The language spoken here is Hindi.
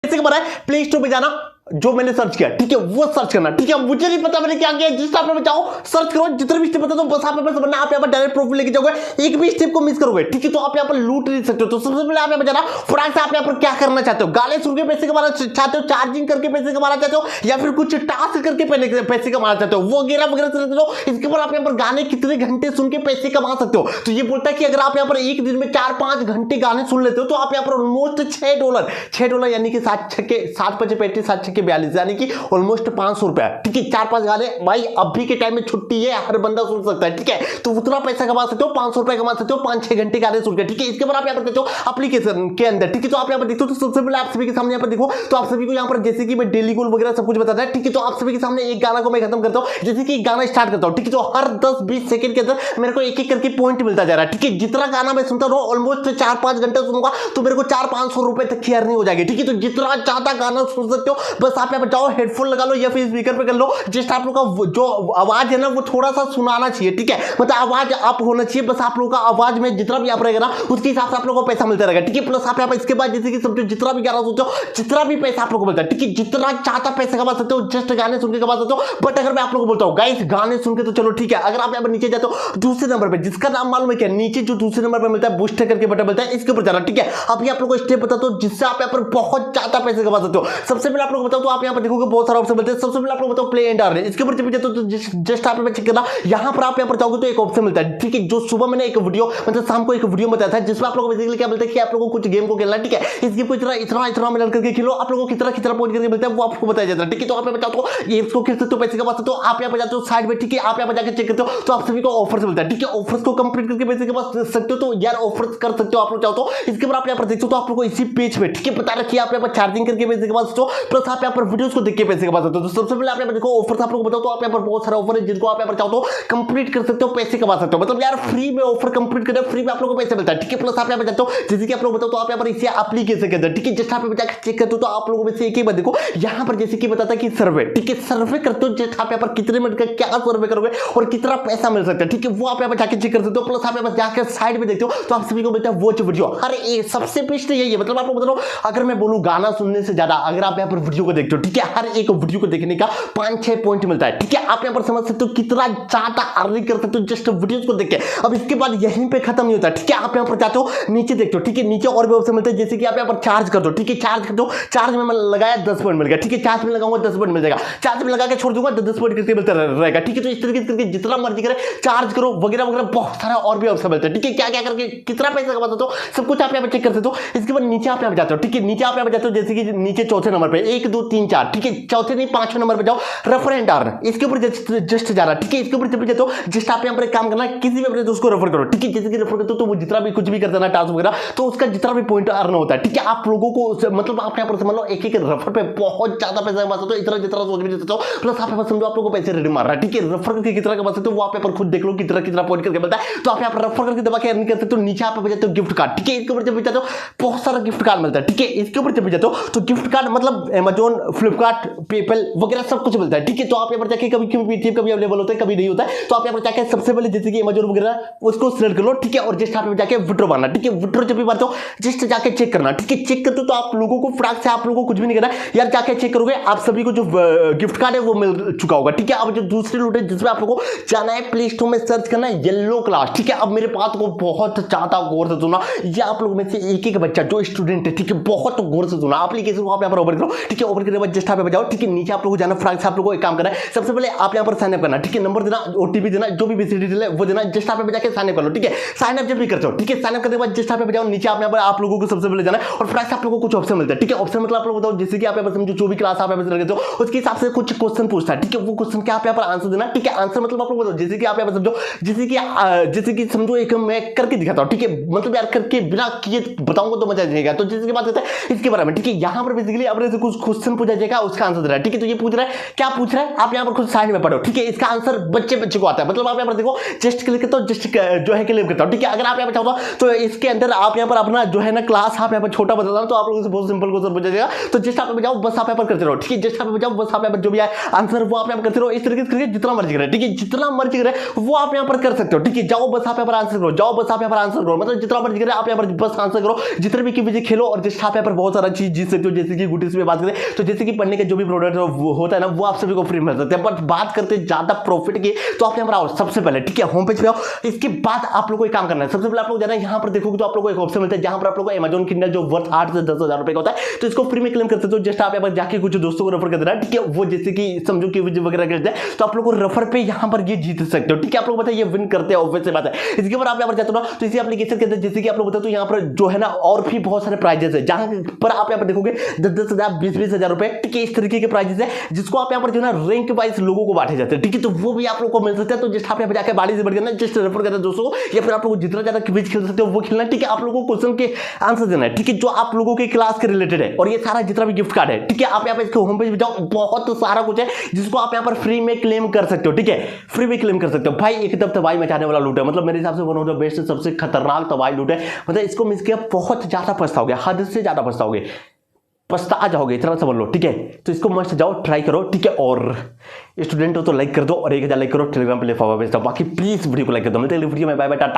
कैसे बनाए, प्ले स्टोर पे जाना, जो मैंने सर्च किया, ठीक है, वो सर्च करना, ठीक है। मुझे नहीं पता मैंने क्या किया, जिस आप में जाओ सर्च करो, जितने भी स्टेप बता दो बस आप यहाँ पर आप यहाँ पर डायरेक्ट प्रॉफिट लेके जाओगे, एक भी स्टेप को मिस करोगे, ठीक है, तो आप यहाँ पर लूट नहीं सकते हो। तो सबसे पहले आप यहाँ पर जाना, फटाक से आप यहाँ पर क्या करना चाहते हो, गाने सुन के पैसे कमाना चाहते हो, चार्जिंग करके पैसे कमाना चाहते हो, या फिर कुछ टास्क करके पैसे कमाना चाहते हो, वो वगैरह वगैरह। इसके ऊपर आप यहाँ पर गाने कितने घंटे सुन के पैसे कमा सकते हो। तो ये बोलता है कि अगर आप यहाँ पर एक दिन में 4-5 घंटे गाने सुन लेते हो तो आप यहाँ पर ऑलमोस्ट $6 यानी कि 7-5-35 7-6-42 यानी कि ऑलमोस्ट ₹500, ठीक है। 4-5 गाने भाई अभी के टाइम में छुट्टी है, हर बंदा सुन सकता है, ठीक है। तो उतना पैसा कमा सकते हो, ₹500 कमा सकते हो 5-6 घंटे गाने सुन के, ठीक है। इसके बाद आप यहाँ पर देखते हो एप्लीकेशन के अंदर, ठीक है। तो आप यहाँ पर देखते हो, तो सबसे पहले आप सभी के सामने यहाँ पर देखो, तो आप सभी को यहाँ पर जैसे कि मैं डेली गोल वगैरह सब कुछ बताता है, ठीक है। तो आप सभी के सामने एक गाना को मैं खत्म करता हूँ, जैसे कि गाना स्टार्ट करता हूँ, ठीक है। तो हर 10-20 सेकंड के अंदर मेरे को एक एक करके पॉइंट मिलता जा रहा है, ठीक है। जितना गाना मैं सुनता रहूँ ऑलमोस्ट 4-5 घंटे सुनूंगा तो मेरे को 400-500 रुपए तक की अर्निंग हो जाएगी, ठीक है। तो जितना ज्यादा गाना सुन सकते हो, बस आप यहाँ पर जाओ, हेडफोन लगा लो या फिर स्पीकर पे कर लो, जस्ट आप लोग का जो आवाज है ना वो थोड़ा सा सुनाना चाहिए, ठीक है। मतलब आवाज अप होना चाहिए, बस आप लोगों का आवाज में जितना भी आप रहेगा ना उसके हिसाब से आप लोगों को पैसा मिलता रहेगा, ठीक है। प्लस आप यहाँ पर इसके बाद जैसे कि समझो जितना भी गाना सुनते हो जितना भी पैसा आप लोगों को मिलता है, ठीक है। जितना चाहता पैसा कमा सकते हो, जस्ट गाने सुन के कमा सकते हो। बट अगर मैं आप लोगों को बोलता हूँ गाइस गाने सुन के तो चलो ठीक है, अगर आप यहाँ पर नीचे जाते हो दूसरे नंबर पे जिसका नाम मालूम है क्या, नीचे जो दूसरे नंबर पे मिलता है बूस्टर करके बटन मिलता है, इसके ऊपर जाना, ठीक है। अभी आप लोगों को स्टेप बताता हूं जिससे आप यहाँ पर बहुत ज्यादा पैसे कमा सकते हो। सबसे पहले आप लोग बताओ, तो आप यहाँ पर देखोगे बहुत सारा ऑप्शन मिलता है। सबसे पहले आप लोग बताओ प्ले एंड अर्न, इसके ऊपर जब जाते हो तो जस्ट आप चेक करना, यहाँ पर आप यहाँ पर जाओगे तो एक ऑप्शन मिलता है, ठीक है। जो सुबह मैंने एक वीडियो मतलब शाम को एक वीडियो बताया था जिसमें आप लोगों को बेसिकली क्या मिलता है कि आप लोगों को कुछ गेम को खेलना है, ठीक है। इस गेम को इतना मिलन करके खेलो, आप लोगों को कितना पॉइंट करके मिलता है वो आपको बताया जाता है, ठीक है। तो आप बताओ तो गेम्स को खेल सकते हो, पैसे कमा सकते हो। आप यहाँ पर जाते हो साइड में, ठीक है, आप यहाँ पर जाकर चेक करते हो तो आप सभी को ऑफर मिलता है, ठीक है। ऑफर्स को कंप्लीट करके पैसे कमा सकते हो, तो यार ऑफर्स कर सकते हो आप लोग चाहो तो। इसके बाद आप यहाँ पर देख सकते हो, आप लोगों को इसी पेज पे, ठीक है, बता रखिए आप यहाँ पर चार्जिंग करके पैसे कमा सकते हो, प्लस आप यहाँ पर वीडियोस को देख के पैसे कमा सकते हो। तो सबसे पहले आप यहाँ पर देखो ऑफर्स आप लोग बताओ, तो आप यहाँ पर बहुत सारे ऑफर है जिनको आप यहाँ पर चाहो तो कंप्लीट कर सकते हो, पैसे कमा सकते हो। मतलब यार फ्री में ऑफर कंप्लीट करते हो, फ्री में आप लोगों को पैसे मिलता है, ठीक है। प्लस आप यहाँ पर जाते हो जैसे कि आप लोग बताओ, तो आप यहाँ पर इसी एप्लीकेशन के अंदर, ठीक है, जस्ट आप जाकर चेक करते हो तो आप लोगों में से एक ही बात देखो, यहाँ पर जैसे कि बताता है कि सर्वे, ठीक है, सर्वे करते हो, जस्ट आप यहाँ पर कितने मिनट का क्या सर्वे करोगे और कितना पैसा मिल सकता है, ठीक है, वो आप यहाँ पर जाकर चेक कर सकते हो। प्लस आप यहाँ पर जाकर साइड में देखते हो तो आप सभी को मिलता है वॉच वीडियो। हर एक सबसे बेस्ट यही है, मतलब आप लोग बता रहा हूं, अगर मैं बोलूं गाना सुनने से ज्यादा अगर आप यहाँ पर वीडियो को देखते हो, ठीक है, हर एक वीडियो को देखने का 5-6 पॉइंट मिलता है, ठीक है। आप यहाँ पर समझ सकते हो कितना ज्यादा अर्निंग कर सकते हो जस्ट वीडियोस को देख के। अब इसके बाद यहीं पे खत्म नहीं होता, ठीक है। आप यहाँ पर जाते हो नीचे देखते हो, ठीक है, नीचे और भी ऑप्शन मिलते हैं, जैसे कि आप यहाँ पर चार्ज कर दो, ठीक है, चार्ज कर दो, चार्ज में मैं लगाया 10 पॉइंट मिल गया, ठीक है, चार्ज में लगाऊंगा 10 पॉइंट मिल जाएगा, चार्ज में लगा के छोड़ दूंगा 10 पॉइंट करके मिलता रहेगा, ठीक है। तो इस तरीके से करके जितना मर्जी करे चार्ज करो वगैरह वगैरह, बहुत सारा और भी ऑप्शन मिलता है, ठीक है। क्या क्या करके कितना पैसा कमा सकते हो सब कुछ आप यहाँ पर चेक कर सकते हो। इसके बाद नीचे आप यहाँ पर जाते हो, ठीक है, नीचे आप यहाँ पर जाते हो जैसे कि नीचे चौथे नंबर पे 1 2 3 4, ठीक है, चौथे नहीं 5वें नंबर पे जाओ, रेफर एंड अर्न, इसके ऊपर जस्ट जाना, ठीक है। इसके ऊपर जब जाते हो जस्ट आप यहाँ पर एक काम करना, किसी भी अपने दोस्त को रेफर करो, ठीक है, जैसे कि रेफर करते हो तो वो जितना भी कुछ भी करता है ना टास्क वगैरह, तो उसका जितना भी पॉइंट अर्न होता है, ठीक है। आप लोगों को मतलब आप यहाँ पर समझ लो एक एक रेफर पे बहुत ज्यादा पैसा कमा सकते हो, इतना जितना सोच भी सकते हो। प्लस आप यहाँ पर समझो आप लोगों को पैसे रेडी मार रहा है, ठीक है, रेफर करके कितना कमा सकते हो वो आप यहाँ पर खुद देख लो कितना पॉइंट करके मिलता है। तो आप यहाँ पर रेफर करके दबा के अर्न कर सकते हो। नीचे आप जाते हो गिफ्ट कार्ड, ठीक है, इसके ऊपर जब जाते हो बहुत सारा गिफ्ट कार्ड मिलता है, ठीक है। इसके ऊपर जब जाते हो तो गिफ्ट कार्ड मतलब अमेजोन, फ्लिपकार्ट, पेपल वगैरह सब कुछ मिलता है, ठीक है। तो आप यहाँ पर जाके कभी अवेलेबल होता है कभी नहीं होता है, तो आप यहाँ पर जाके सबसे पहले जैसे कि अमेजोन वगैरह उसको सिलेक्ट कर लो, ठीक है, और जस्ट आप जाके विड्रॉ मारना, ठीक है। विड्रॉ जब भी मारते हो जस्ट जाके चेक करना, ठीक है, चेक करते हो तो आप लोगों को फटाक से आप लोगों को कुछ भी नहीं करना यार, जाके चेक करोगे आप सभी को जो गिफ्ट कार्ड है वो मिल चुका होगा, ठीक है। अब जो दूसरी लूट है जिसमें आप लोगों को जाना है प्ले स्टोर में सर्च करना है येलो क्लास, ठीक है। अब मेरे बात को बहुत ज्यादा गौर से सुना, ये आप लोगों में से एक एक बच्चा जो स्टूडेंट है, ठीक है, बहुत गौर से सुना। एप्लीकेशन को आप यहाँ पर ओपन करो, ठीक है, ओपन करने के बाद जस्ट आप पे जाओ, ठीक है, नीचे आप लोगों को जाना, फटाक से आप लोगों को एक काम करना है, सबसे पहले आप यहाँ पर साइन अप करना, ठीक है, नंबर देना, ओटीपी देना, जो भी बेसिक डिटेल है वो देना, जस्ट आप पे जाके साइन अप कर लो, ठीक है। साइन अप जब भी करते हो, ठीक है, साइन अप करने के बाद जस्ट आप पे जाओ, नीचे आप यहाँ पर आप लोगों को सबसे पहले जाना है और फटाक से आप लोगों को कुछ ऑप्शन मिलता है, ठीक है। ऑप्शन मतलब आप लोग बताओ जैसे कि आप यहाँ पर समझो जो भी क्लास आप यहाँ पर करते हो उसके हिसाब से कुछ क्वेश्चन पूछता है, ठीक है, वो क्वेश्चन के आप यहाँ पर आंसर देना, ठीक है। आंसर मतलब आप लोग बताओ जैसे कि आप यहाँ पर समझो जैसे कि समझो एक मैं करके दिखाता हूँ, ठीक है, मतलब यार करके बिना किए बताऊंगा तो मजा नहीं आएगा, तो जैसे की बात करते हैं इसके बारे में, ठीक है। यहाँ पर बेसिकली आपने कुछ क्वेश्चन क्वेश्चन पूछा जाएगा, उसका आंसर देना है। ठीक है, तो ये पूछ रहा है, क्या पूछ रहा है आप यहाँ पर खुद साइड में पढ़ो। ठीक है, इसका आंसर बच्चे को आता है, मतलब आप यहाँ पर देखो जस्ट क्लिक करता हूँ, जस्ट जो है क्लेम करता हूँ। ठीक है, अगर आप यहाँ पर चाहो तो इसके अंदर आप यहाँ पर अपना जो है ना क्लास आप यहाँ पर छोटा बदलना, तो आप लोगों से बहुत सिंपल क्वेश्चन पूछा जाएगा। तो जस्ट आप जाओ, बस आप यहाँ पर करते रहो। ठीक है, जस्ट आप जाओ, बस आप यहाँ पर जो भी आंसर वो आप यहाँ पर करते रहो, इस तरीके से जितना मर्जी करें। ठीक है, जितना मर्जी करें वो आप यहाँ पर कर सकते हो। ठीक है, जाओ बस आप यहाँ पर आंसर करो, जाओ बस आप यहाँ पर आंसर करो, मतलब जितना मर्जी करें आप यहाँ पर बस आंसर करो, जितने भी की खेलो, और जस्ट आप यहाँ पर बहुत सारा चीज जीत सकते हो। जैसे कि गुटीज में बात करें तो जैसे कि पढ़ने के जो भी प्रोडक्ट होता है ना, वो आप सभी को फ्री मिल सकते हैं। बट बात करते ज्यादा प्रॉफिट की, तो आप यहाँ पर आओ सबसे पहले। ठीक है, होम पेज पे आओ, इसके बाद आप लोग को एक काम करना है। सबसे पहले आप लोग जाना है, यहाँ पर देखोगे तो आप लोग को एक ऑप्शन मिलता है, जहां पर आप लोग को Amazon Kindle जो वर्थ 8 से 10,000 रुपए का होता है, तो इसको फ्री में क्लेम कर सकते हो। जस्ट आप यहाँ पर जाके कुछ दोस्तों को रेफर कर देना। ठीक है, वो जैसे कि समझो कि वगैरह करते हैं, तो आप लोग को रेफर पे यहाँ पर ये जीत सकते हो। ठीक है, आप लोग बताइए ये विन करते हैं, ऑब्वियस सी बात है। इसके बाद आप यहाँ पर जाते हो ना, तो इसी एप्लीकेशन के अंदर जैसे कि आप लोग बताओ, तो यहाँ पर जो है ना और भी बहुत सारे प्राइजेस है, जहां पर आप यहाँ पर देखोगे 10,000 20,000 रुपए। ठीक है, इस तरीके के प्राइजेस है, जिसको आप यहाँ पर जो है ना रैंक वाइज लोगों को बांटे जाते हैं। ठीक है, तो वो भी आप लोग को मिल सकता है। तो जस्ट आप यहाँ पर जाकर बाड़ी से बढ़ करना, जस्ट रेफर करना दोस्तों को, या फिर आप लोग जितना ज्यादा क्विज खेल सकते हो वो खेलना। ठीक है, आप लोगों को क्वेश्चन के आंसर देना है। ठीक है, जो आप लोगों के क्लास के रिलेटेड है, और ये सारा जितना भी गिफ्ट कार्ड है। ठीक है, आप यहाँ पे इसके होम पेज पे जाओ, बहुत सारा कुछ है जिसको आप यहाँ पर फ्री में क्लेम कर सकते हो। ठीक है, फ्री में क्लेम कर सकते हो। भाई एकदम तबाही मचाने वाला लूट है, मतलब मेरे हिसाब से वन ऑफ द बेस्ट, सबसे खतरनाक तबाही लूट है। मतलब इसको मिस किया बहुत ज्यादा पछताओगे, हद से ज्यादा पछताओगे, पछता जाओगे, इतना समझ लो। ठीक है, तो इसको मस्त जाओ ट्राई करो। ठीक है, और स्टूडेंट हो तो लाइक कर दो, और 1000 लाइक करो, टेलीग्राम पे ले फॉरवर्ड भेज दो। बाकी प्लीज वीडियो को लाइक कर दो। मिलते हैं अगली वीडियो में, बाय बाय, टाटा।